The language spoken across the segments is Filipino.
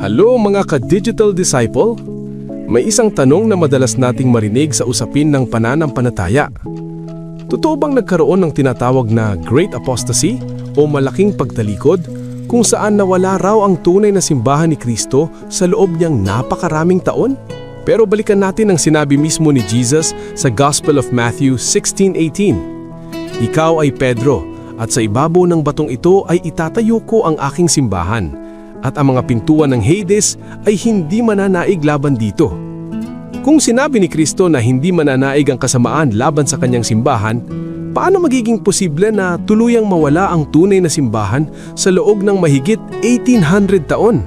Hello mga ka-digital disciple! May isang tanong na madalas nating marinig sa usapin ng pananampalataya. Totoo bang nagkaroon ng tinatawag na Great Apostasy o malaking pagtalikod kung saan nawala raw ang tunay na simbahan ni Kristo sa loob niyang napakaraming taon? Pero balikan natin ang sinabi mismo ni Jesus sa Gospel of Matthew 16:18. Ikaw ay Pedro, at sa ibabaw ng batong ito ay itatayo ko ang aking simbahan, at ang mga pintuan ng Hades ay hindi mananaig laban dito. Kung sinabi ni Kristo na hindi mananaig ang kasamaan laban sa kanyang simbahan, paano magiging posible na tuluyang mawala ang tunay na simbahan sa loob ng mahigit 1800 taon?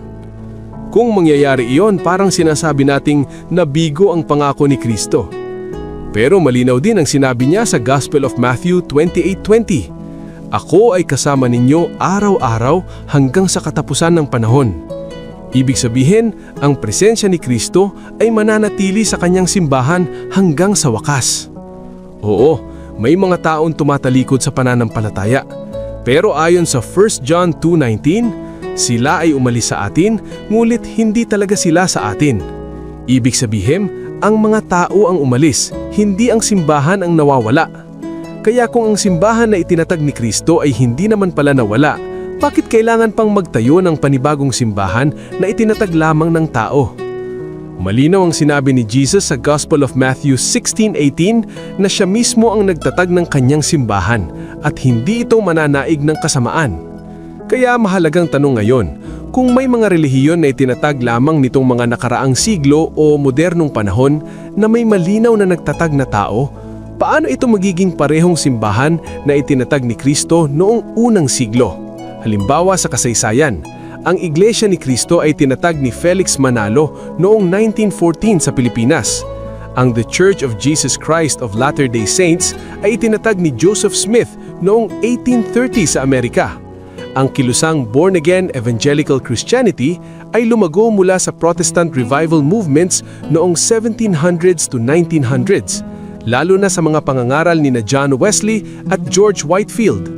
Kung mangyayari iyon, parang sinasabi nating nabigo ang pangako ni Kristo. Pero malinaw din ang sinabi niya sa Gospel of Matthew 28:20. Ako ay kasama ninyo araw-araw hanggang sa katapusan ng panahon. Ibig sabihin, ang presensya ni Kristo ay mananatili sa kanyang simbahan hanggang sa wakas. Oo, may mga taon tumatalikod sa pananampalataya. Pero ayon sa 1 John 2:19, sila ay umalis sa atin, ngulit hindi talaga sila sa atin. Ibig sabihin, ang mga tao ang umalis, hindi ang simbahan ang nawawala. Kaya kung ang simbahan na itinatag ni Kristo ay hindi naman pala nawala, bakit kailangan pang magtayo ng panibagong simbahan na itinatag lamang ng tao? Malinaw ang sinabi ni Jesus sa Gospel of Matthew 16:18 na siya mismo ang nagtatag ng kanyang simbahan at hindi ito mananaig ng kasamaan. Kaya mahalagang tanong ngayon, kung may mga relihiyon na itinatag lamang nitong mga nakaraang siglo o modernong panahon na may malinaw na nagtatag na tao, paano ito magiging parehong simbahan na itinatag ni Kristo noong unang siglo? Halimbawa sa kasaysayan, ang Iglesia ni Kristo ay tinatag ni Felix Manalo noong 1914 sa Pilipinas. Ang The Church of Jesus Christ of Latter-day Saints ay itinatag ni Joseph Smith noong 1830 sa Amerika. Ang kilusang born-again evangelical Christianity ay lumago mula sa Protestant revival movements noong 1700s to 1900s. Lalo na sa mga pangangaral ni John Wesley at George Whitefield.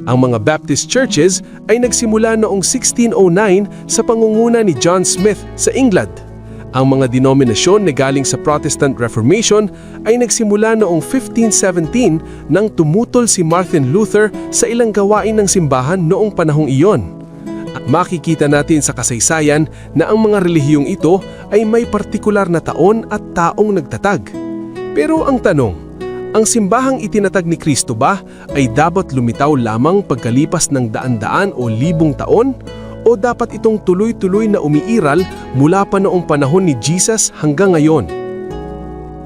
Ang mga Baptist churches ay nagsimula noong 1609 sa pangunguna ni John Smith sa England. Ang mga denominasyon na galing sa Protestant Reformation ay nagsimula noong 1517 nang tumutol si Martin Luther sa ilang gawain ng simbahan noong panahong iyon. At makikita natin sa kasaysayan na ang mga relihiyong ito ay may partikular na taon at taong nagtatag. Pero ang tanong, ang simbahang itinatag ni Kristo ba ay dapat lumitaw lamang pagkalipas ng daan-daan o libong taon? O dapat itong tuloy-tuloy na umiiral mula pa noong panahon ni Jesus hanggang ngayon?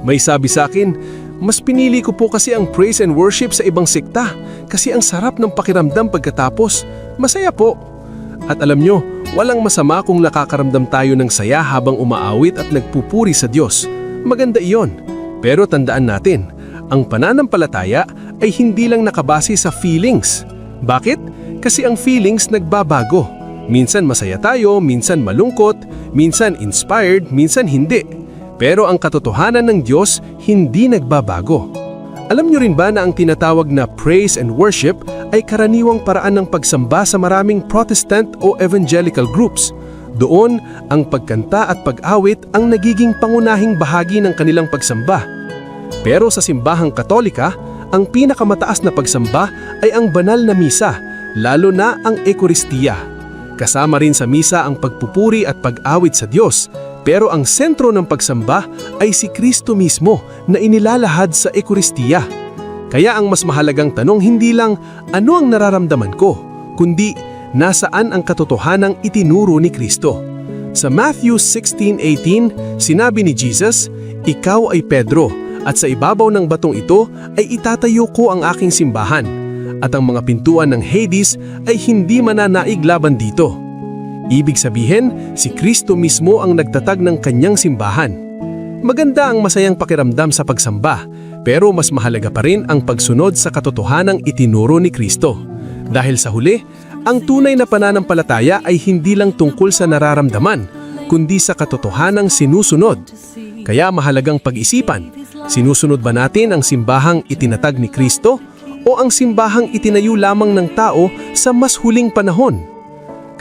May sabi sa akin, mas pinili ko po kasi ang praise and worship sa ibang sekta kasi ang sarap ng pakiramdam pagkatapos. Masaya po. At alam nyo, walang masama kung nakakaramdam tayo ng saya habang umaawit at nagpupuri sa Diyos. Maganda iyon. Pero tandaan natin, ang pananampalataya ay hindi lang nakabase sa feelings. Bakit? Kasi ang feelings nagbabago. Minsan masaya tayo, minsan malungkot, minsan inspired, minsan hindi. Pero ang katotohanan ng Diyos hindi nagbabago. Alam niyo rin ba na ang tinatawag na praise and worship ay karaniwang paraan ng pagsamba sa maraming Protestant o evangelical groups? Doon, ang pagkanta at pag-awit ang nagiging pangunahing bahagi ng kanilang pagsamba. Pero sa simbahang Katolika, ang pinakamataas na pagsamba ay ang banal na misa, lalo na ang Ekoristiya. Kasama rin sa misa ang pagpupuri at pag-awit sa Diyos, pero ang sentro ng pagsamba ay si Kristo mismo na inilalahad sa Ekoristiya. Kaya ang mas mahalagang tanong hindi lang ano ang nararamdaman ko, kundi nasaan ang katotohanang itinuro ni Kristo. Sa Matthew 16:18, sinabi ni Jesus, "Ikaw ay Pedro, at sa ibabaw ng batong ito ay itatayo ko ang aking simbahan, at ang mga pintuan ng Hades ay hindi mananaig laban dito." Ibig sabihin, si Kristo mismo ang nagtatag ng kanyang simbahan. Maganda ang masayang pakiramdam sa pagsamba, pero mas mahalaga pa rin ang pagsunod sa katotohanang itinuro ni Kristo. Dahil sa huli, ang tunay na pananampalataya ay hindi lang tungkol sa nararamdaman, kundi sa katotohanang sinusunod. Kaya mahalagang pag-isipan, sinusunod ba natin ang simbahang itinatag ni Kristo o ang simbahang itinayo lamang ng tao sa mas huling panahon?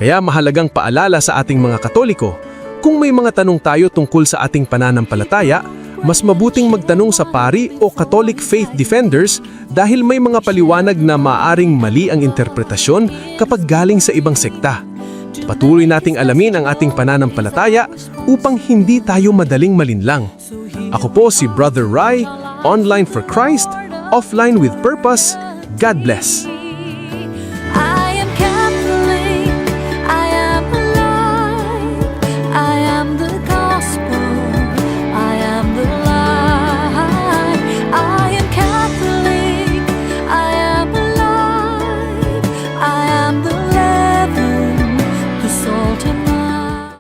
Kaya mahalagang paalala sa ating mga Katoliko, kung may mga tanong tayo tungkol sa ating pananampalataya, mas mabuting magtanong sa pari o Catholic Faith Defenders dahil may mga paliwanag na maaring mali ang interpretasyon kapag galing sa ibang sekta. Patuloy nating alamin ang ating pananampalataya upang hindi tayo madaling malinlang. Ako po si Brother Rai, online for Christ, offline with purpose. God bless.